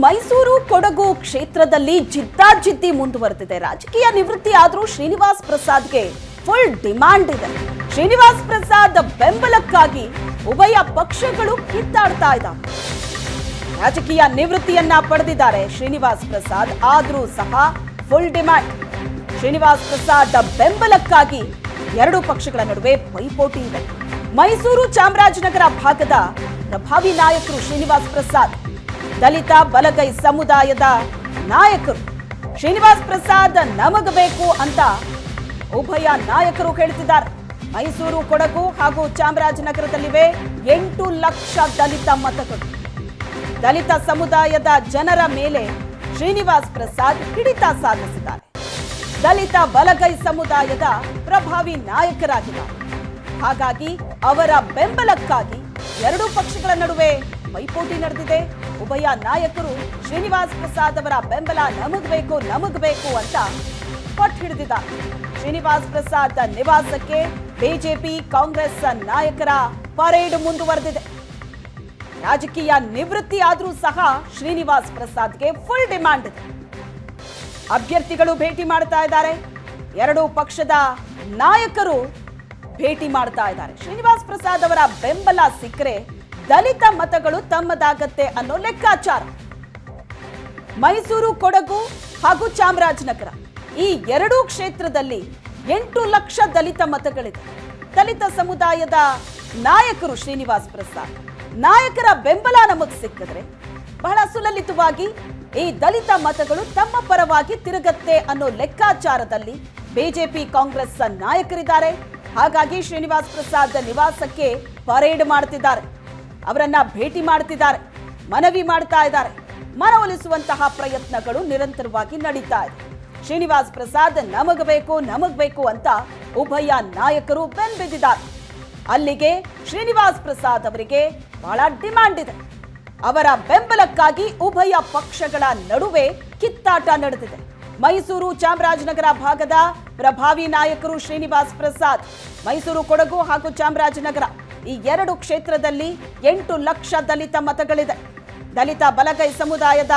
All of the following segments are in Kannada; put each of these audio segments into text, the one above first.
ಮೈಸೂರು ಕೊಡಗು ಕ್ಷೇತ್ರದಲ್ಲಿ ಜಿದ್ದಾಜಿದ್ದಿ ಮುಂದುವರೆದಿದೆ. ರಾಜಕೀಯ ನಿವೃತ್ತಿ ಆದರೂ ಶ್ರೀನಿವಾಸ್ ಪ್ರಸಾದ್ಗೆ ಫುಲ್ ಡಿಮಾಂಡ್ ಇದೆ. ಶ್ರೀನಿವಾಸ್ ಪ್ರಸಾದ್ ಬೆಂಬಲಕ್ಕಾಗಿ ಉಭಯ ಪಕ್ಷಗಳು ಕಿತ್ತಾಡ್ತಾ ಇದ್ದಾವೆ. ರಾಜಕೀಯ ನಿವೃತ್ತಿಯನ್ನ ಪಡೆದಿದ್ದಾರೆ ಶ್ರೀನಿವಾಸ್ ಪ್ರಸಾದ್, ಆದರೂ ಸಹ ಫುಲ್ ಡಿಮಾಂಡ್. ಶ್ರೀನಿವಾಸ್ ಪ್ರಸಾದ್ ಬೆಂಬಲಕ್ಕಾಗಿ ಎರಡು ಪಕ್ಷಗಳ ನಡುವೆ ಪೈಪೋಟಿ ಇದೆ. ಮೈಸೂರು ಚಾಮರಾಜನಗರ ಭಾಗದ ಪ್ರಭಾವಿ ನಾಯಕರು ಶ್ರೀನಿವಾಸ್ ಪ್ರಸಾದ್, ದಲಿತ ಬಲಗೈ ಸಮುದಾಯದ ನಾಯಕರು. ಶ್ರೀನಿವಾಸ್ ಪ್ರಸಾದ್ ನಮಗ ಬೇಕು ಅಂತ ಉಭಯ ನಾಯಕರು ಹೇಳ್ತಿದ್ದಾರೆ. ಮೈಸೂರು ಕೊಡಗು ಹಾಗೂ ಚಾಮರಾಜನಗರದಲ್ಲಿವೆ 8 ಲಕ್ಷ ದಲಿತ ಮತಗಳು. ದಲಿತ ಸಮುದಾಯದ ಜನರ ಮೇಲೆ ಶ್ರೀನಿವಾಸ್ ಪ್ರಸಾದ್ ಹಿಡಿತ ಸಾಧಿಸಿದ್ದಾರೆ. ದಲಿತ ಬಲಗೈ ಸಮುದಾಯದ ಪ್ರಭಾವಿ ನಾಯಕರಾಗಿದ್ದಾರೆ. ಹಾಗಾಗಿ ಅವರ ಬೆಂಬಲಕ್ಕಾಗಿ ಎರಡೂ ಪಕ್ಷಗಳ ನಡುವೆ ಪೈಪೋಟಿ ನಡೆದಿದೆ. ಉಭಯ ನಾಯಕರು ಶ್ರೀನಿವಾಸ್ ಪ್ರಸಾದ್ ಅವರ ಬೆಂಬಲ ನಮಗ್ ಬೇಕು ಅಂತ ಪಟ್ಟು ಹಿಡಿದಿದ್ದಾರೆ. ಶ್ರೀನಿವಾಸ್ ಪ್ರಸಾದ್ ನಿವಾಸಕ್ಕೆ ಬಿಜೆಪಿ ಕಾಂಗ್ರೆಸ್ ನಾಯಕರ ಪರೇಡ್ ಮುಂದುವರೆದಿದೆ. ರಾಜಕೀಯ ನಿವೃತ್ತಿ ಆದರೂ ಸಹ ಶ್ರೀನಿವಾಸ್ ಪ್ರಸಾದ್ಗೆ ಫುಲ್ ಡಿಮಾಂಡ್ ಇದೆ. ಅಭ್ಯರ್ಥಿಗಳು ಭೇಟಿ ಮಾಡ್ತಾ ಇದ್ದಾರೆ, ಎರಡೂ ಪಕ್ಷದ ನಾಯಕರು ಭೇಟಿ ಮಾಡ್ತಾ ಇದ್ದಾರೆ. ಶ್ರೀನಿವಾಸ್ ಪ್ರಸಾದ್ ಅವರ ಬೆಂಬಲ ಸಿಕ್ಕರೆ ದಲಿತ ಮತಗಳು ತಮ್ಮದಾಗತ್ತೆ ಅನ್ನೋ ಲೆಕ್ಕಾಚಾರ. ಮೈಸೂರು ಕೊಡಗು ಹಾಗೂ ಚಾಮರಾಜನಗರ ಈ ಎರಡೂ ಕ್ಷೇತ್ರದಲ್ಲಿ 8 ಲಕ್ಷ ದಲಿತ ಮತಗಳಿದೆ. ದಲಿತ ಸಮುದಾಯದ ನಾಯಕರು ಶ್ರೀನಿವಾಸ್ ಪ್ರಸಾದ್, ನಾಯಕರ ಬೆಂಬಲ ನಮಗೆ ಸಿಕ್ಕಿದ್ರೆ ಬಹಳ ಸುಲಲಿತವಾಗಿ ಈ ದಲಿತ ಮತಗಳು ತಮ್ಮ ಪರವಾಗಿ ತಿರುಗತ್ತೆ ಅನ್ನೋ ಲೆಕ್ಕಾಚಾರದಲ್ಲಿ ಬಿಜೆಪಿ ಕಾಂಗ್ರೆಸ್ ನಾಯಕರಿದ್ದಾರೆ. ಹಾಗಾಗಿ ಶ್ರೀನಿವಾಸ್ ಪ್ರಸಾದ್ ನಿವಾಸಕ್ಕೆ ಪರೇಡ್ ಮಾಡ್ತಿದ್ದಾರೆ, ಅವರನ್ನ ಭೇಟಿ ಮಾಡ್ತಿದ್ದಾರೆ, ಮನವಿ ಮಾಡ್ತಾ ಇದ್ದಾರೆ. ಮನವೊಲಿಸುವಂತಹ ಪ್ರಯತ್ನಗಳು ನಿರಂತರವಾಗಿ ನಡೀತಾ ಇದೆ. ಶ್ರೀನಿವಾಸ್ ಪ್ರಸಾದ್ ನಮಗ್ ಬೇಕು ಅಂತ ಉಭಯ ನಾಯಕರು ಬೆನ್ಬಿದ್ದಿದ್ದಾರೆ. ಅಲ್ಲಿಗೆ ಶ್ರೀನಿವಾಸ್ ಪ್ರಸಾದ್ ಅವರಿಗೆ ಬಹಳ ಡಿಮಾಂಡ್ ಇದೆ. ಅವರ ಬೆಂಬಲಕ್ಕಾಗಿ ಉಭಯ ಪಕ್ಷಗಳ ನಡುವೆ ಕಿತ್ತಾಟ ನಡೆದಿದೆ. ಮೈಸೂರು ಚಾಮರಾಜನಗರ ಭಾಗದ ಪ್ರಭಾವಿ ನಾಯಕರು ಶ್ರೀನಿವಾಸ್ ಪ್ರಸಾದ್, ಮೈಸೂರು ಕೊಡಗು ಹಾಗೂ ಚಾಮರಾಜನಗರ ಈ ಎರಡು ಕ್ಷೇತ್ರದಲ್ಲಿ 8 ಲಕ್ಷ ದಲಿತ ಮತಗಳಿದೆ. ದಲಿತ ಬಲಗೈ ಸಮುದಾಯದ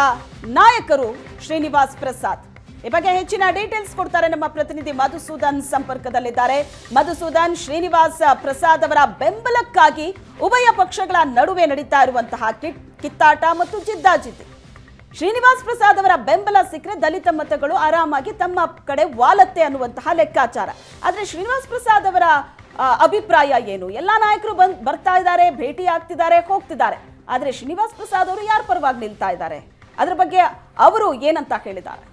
ನಾಯಕರು ಶ್ರೀನಿವಾಸ್ ಪ್ರಸಾದ್. ಈ ಬಗ್ಗೆ ಹೆಚ್ಚಿನ ಡೀಟೇಲ್ಸ್ ಕೊಡ್ತಾರೆ ನಮ್ಮ ಪ್ರತಿನಿಧಿ ಮಧುಸೂದನ್ ಸಂಪರ್ಕದಲ್ಲಿದ್ದಾರೆ. ಮಧುಸೂದನ್, ಶ್ರೀನಿವಾಸ್ ಪ್ರಸಾದ್ ಅವರ ಬೆಂಬಲಕ್ಕಾಗಿ ಉಭಯ ಪಕ್ಷಗಳ ನಡುವೆ ನಡೀತಾ ಇರುವಂತಹ ಕಿತ್ತಾಟ ಮತ್ತು ಜಿದ್ದಾಜಿದ್ದಿ. ಶ್ರೀನಿವಾಸ್ ಪ್ರಸಾದ್ ಅವರ ಬೆಂಬಲ ಸಿಕ್ಕರೆ ದಲಿತ ಮತಗಳು ಆರಾಮಾಗಿ ತಮ್ಮ ಕಡೆ ವಾಲತ್ತೆ ಅನ್ನುವಂತಹ ಲೆಕ್ಕಾಚಾರ. ಆದ್ರೆ ಶ್ರೀನಿವಾಸ್ ಪ್ರಸಾದ್ ಅವರ ಅಭಿಪ್ರಾಯ ಏನು? ಎಲ್ಲಾ ನಾಯಕರು ಬರ್ತಾ ಇದ್ದಾರೆ, ಭೇಟಿ ಆಗ್ತಿದ್ದಾರೆ, ಹೋಗ್ತಿದ್ದಾರೆ. ಆದ್ರೆ ಶ್ರೀನಿವಾಸ್ ಪ್ರಸಾದ್ ಅವರು ಯಾರ ಪರವಾಗಿ ನಿಲ್ತಾ ಇದ್ದಾರೆ? ಅದ್ರ ಬಗ್ಗೆ ಅವರು ಏನಂತ ಹೇಳಿದ್ದಾರೆ?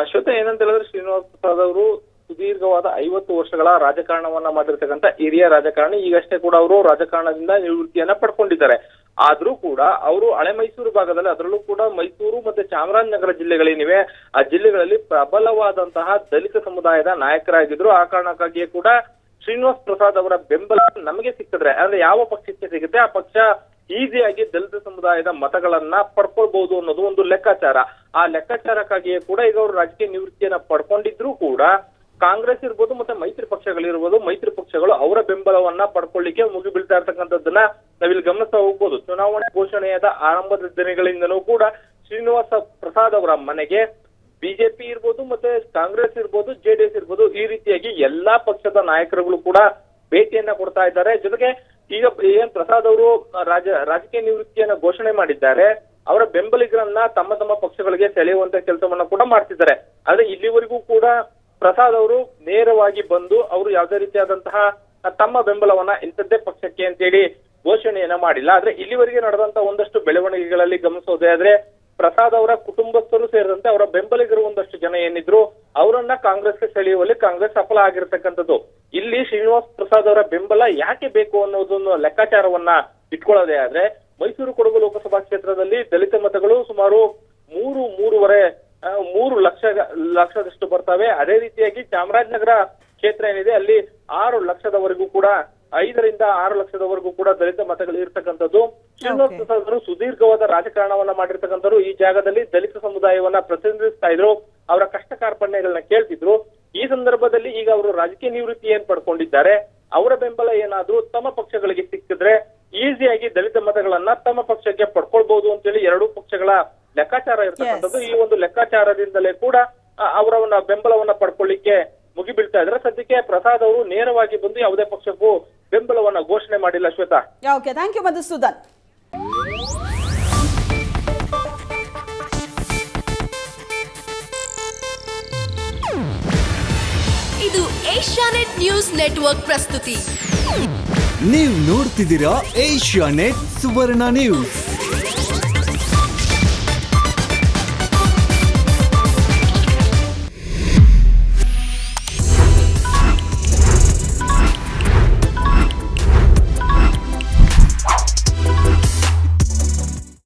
ಶ್ವೇತ, ಏನಂತ ಹೇಳಿದ್ರೆ ಶ್ರೀನಿವಾಸ್ ಪ್ರಸಾದ್ ಅವರು ಸುದೀರ್ಘವಾದ 50 ವರ್ಷಗಳ ರಾಜಕಾರಣವನ್ನ ಮಾಡಿರ್ತಕ್ಕಂಥ ಹಿರಿಯ ರಾಜಕಾರಣಿ. ಈಗಷ್ಟೇ ಕೂಡ ಅವರು ರಾಜಕಾರಣದಿಂದ ನಿವೃತ್ತಿಯನ್ನ ಪಡ್ಕೊಂಡಿದ್ದಾರೆ. ಆದ್ರೂ ಕೂಡ ಅವರು ಹಳೆ ಮೈಸೂರು ಭಾಗದಲ್ಲಿ, ಅದರಲ್ಲೂ ಕೂಡ ಮೈಸೂರು ಮತ್ತೆ ಚಾಮರಾಜನಗರ ಜಿಲ್ಲೆಗಳೇನಿವೆ ಆ ಜಿಲ್ಲೆಗಳಲ್ಲಿ ಪ್ರಬಲವಾದಂತಹ ದಲಿತ ಸಮುದಾಯದ ನಾಯಕರಾಗಿದ್ರು. ಆ ಕಾರಣಕ್ಕಾಗಿಯೇ ಕೂಡ ಶ್ರೀನಿವಾಸ್ ಪ್ರಸಾದ್ ಅವರ ಬೆಂಬಲ ನಮಗೆ ಸಿಕ್ಕಿದ್ರೆ, ಅಂದ್ರೆ ಯಾವ ಪಕ್ಷಕ್ಕೆ ಸಿಗುತ್ತೆ ಆ ಪಕ್ಷ ಈಸಿಯಾಗಿ ದಲಿತ ಸಮುದಾಯದ ಮತಗಳನ್ನ ಪಡ್ಕೊಳ್ಬಹುದು ಅನ್ನೋದು ಒಂದು ಲೆಕ್ಕಾಚಾರ. ಆ ಲೆಕ್ಕಾಚಾರಕ್ಕಾಗಿಯೇ ಕೂಡ ಈಗ ಅವರು ರಾಜಕೀಯ ನಿವೃತ್ತಿಯನ್ನ ಪಡ್ಕೊಂಡಿದ್ರು ಕೂಡ ಕಾಂಗ್ರೆಸ್ ಇರ್ಬೋದು ಮತ್ತೆ ಮೈತ್ರಿ ಪಕ್ಷಗಳಿರ್ಬೋದು, ಮೈತ್ರಿ ಪಕ್ಷಗಳು ಅವರ ಬೆಂಬಲವನ್ನ ಪಡ್ಕೊಳ್ಳಿಕ್ಕೆ ಮುಗಿಬೀಳ್ತಾ ಇರ್ತಕ್ಕಂಥದ್ದನ್ನ ನಾವಿಲ್ಲಿ ಗಮನಿಸ್ತಾ ಹೋಗ್ಬೋದು. ಚುನಾವಣೆ ಘೋಷಣೆಯಾದ ಆರಂಭದ ದಿನಗಳಿಂದಲೂ ಕೂಡ ಶ್ರೀನಿವಾಸ ಪ್ರಸಾದ್ ಅವರ ಮನೆಗೆ ಬಿಜೆಪಿ ಇರ್ಬೋದು ಮತ್ತೆ ಕಾಂಗ್ರೆಸ್ ಇರ್ಬೋದು, ಜೆಡಿಎಸ್ ಇರ್ಬೋದು, ಈ ರೀತಿಯಾಗಿ ಎಲ್ಲಾ ಪಕ್ಷದ ನಾಯಕರುಗಳು ಕೂಡ ಭೇಟಿಯನ್ನ ಕೊಡ್ತಾ ಇದ್ದಾರೆ. ಜೊತೆಗೆ ಈಗ ಏನ್ ಪ್ರಸಾದ್ ಅವರು ರಾಜಕೀಯ ನಿವೃತ್ತಿಯನ್ನ ಘೋಷಣೆ ಮಾಡಿದ್ದಾರೆ, ಅವರ ಬೆಂಬಲಿಗರನ್ನ ತಮ್ಮ ತಮ್ಮ ಪಕ್ಷಗಳಿಗೆ ಸೆಳೆಯುವಂತ ಕೆಲಸವನ್ನ ಕೂಡ ಮಾಡ್ತಿದ್ದಾರೆ. ಆದ್ರೆ ಇಲ್ಲಿವರೆಗೂ ಕೂಡ ಪ್ರಸಾದ್ ಅವರು ನೇರವಾಗಿ ಬಂದು ಅವರು ಯಾವುದೇ ರೀತಿಯಾದಂತಹ ತಮ್ಮ ಬೆಂಬಲವನ್ನ ಇಂಥದ್ದೇ ಪಕ್ಷಕ್ಕೆ ಅಂತೇಳಿ ಘೋಷಣೆಯನ್ನ ಮಾಡಿಲ್ಲ. ಆದ್ರೆ ಇಲ್ಲಿವರೆಗೆ ನಡೆದಂತ ಒಂದಷ್ಟು ಬೆಳವಣಿಗೆಗಳಲ್ಲಿ ಗಮನಿಸೋದೇ ಆದ್ರೆ ಪ್ರಸಾದ್ ಅವರ ಕುಟುಂಬಸ್ಥರು ಸೇರಿದಂತೆ ಅವರ ಬೆಂಬಲಿಗರು ಒಂದಷ್ಟು ಜನ ಏನಿದ್ರು ಅವರನ್ನ ಕಾಂಗ್ರೆಸ್ಗೆ ಸೆಳೆಯುವಲ್ಲಿ ಕಾಂಗ್ರೆಸ್ ಸಫಲ ಆಗಿರ್ತಕ್ಕಂಥದ್ದು. ಇಲ್ಲಿ ಶ್ರೀನಿವಾಸ್ ಪ್ರಸಾದ್ ಅವರ ಬೆಂಬಲ ಯಾಕೆ ಬೇಕು ಅನ್ನೋದನ್ನು ಲೆಕ್ಕಾಚಾರವನ್ನ ಇಟ್ಕೊಳ್ಳೋದೇ ಆದ್ರೆ ಮೈಸೂರು ಕೊಡಗು ಲೋಕಸಭಾ ಕ್ಷೇತ್ರದಲ್ಲಿ ದಲಿತ ಮತಗಳು ಸುಮಾರು 3 ಲಕ್ಷದಷ್ಟು ಬರ್ತವೆ. ಅದೇ ರೀತಿಯಾಗಿ ಚಾಮರಾಜನಗರ ಕ್ಷೇತ್ರ ಏನಿದೆ ಅಲ್ಲಿ 6 ಲಕ್ಷದವರೆಗೂ ಕೂಡ 5 ರಿಂದ 6 ಲಕ್ಷದವರೆಗೂ ಕೂಡ ದಲಿತ ಮತಗಳು ಇರ್ತಕ್ಕಂಥದ್ದು. ಶ್ರೀನಿವಾಸ್ ಪ್ರಸಾದ್ ಅವರು ಸುದೀರ್ಘವಾದ ರಾಜಕಾರಣವನ್ನ ಮಾಡಿರ್ತಕ್ಕಂಥವ್ರು. ಈ ಜಾಗದಲ್ಲಿ ದಲಿತ ಸಮುದಾಯವನ್ನ ಪ್ರತಿನಿಧಿಸ್ತಾ ಇದ್ರು, ಅವರ ಕಷ್ಟ ಕಾರ್ಪಣ್ಯಗಳನ್ನ ಕೇಳ್ತಿದ್ರು. ಈ ಸಂದರ್ಭದಲ್ಲಿ ಈಗ ಅವರು ರಾಜಕೀಯ ನಿವೃತ್ತಿ ಏನ್ ಪಡ್ಕೊಂಡಿದ್ದಾರೆ, ಅವರ ಬೆಂಬಲ ಏನಾದ್ರೂ ತಮ್ಮ ಪಕ್ಷಗಳಿಗೆ ಸಿಕ್ಕಿದ್ರೆ ಈಸಿಯಾಗಿ ದಲಿತ ಮತಗಳನ್ನ ತಮ್ಮ ಪಕ್ಷಕ್ಕೆ ಪಡ್ಕೊಳ್ಬಹುದು ಅಂತೇಳಿ ಎರಡೂ ಪಕ್ಷಗಳ ಲೆಕ್ಕಾಚಾರ ಇರ್ತಕ್ಕಂಥದ್ದು. ಈ ಒಂದು ಲೆಕ್ಕಾಚಾರದಿಂದಲೇ ಕೂಡ ಅವರವನ್ನ ಬೆಂಬಲವನ್ನ ಪಡ್ಕೊಳ್ಳಿಕ್ಕೆ ಮುಗಿಬೀಳ್ತಾ ಇದ್ರೆ. ಸದ್ಯಕ್ಕೆ ಪ್ರಸಾದ್ ಅವರು ನೇರವಾಗಿ ಬಂದು ಯಾವುದೇ ಪಕ್ಷಕ್ಕೂ ಬೆಂಬಲವನ್ನ ಘೋಷಣೆ ಮಾಡಿಲ್ಲ. Shweta, okay, thank you Madhusudan. ಇದು ಏಷ್ಯಾನೆಟ್ ನ್ಯೂಸ್ ನೆಟ್ವರ್ಕ್ ಪ್ರಸ್ತುತಿ. ನೀವು ನೋಡ್ತಿದ್ದೀರಾ ಏಷ್ಯಾನೆಟ್ ಸುವರ್ಣ ನ್ಯೂಸ್.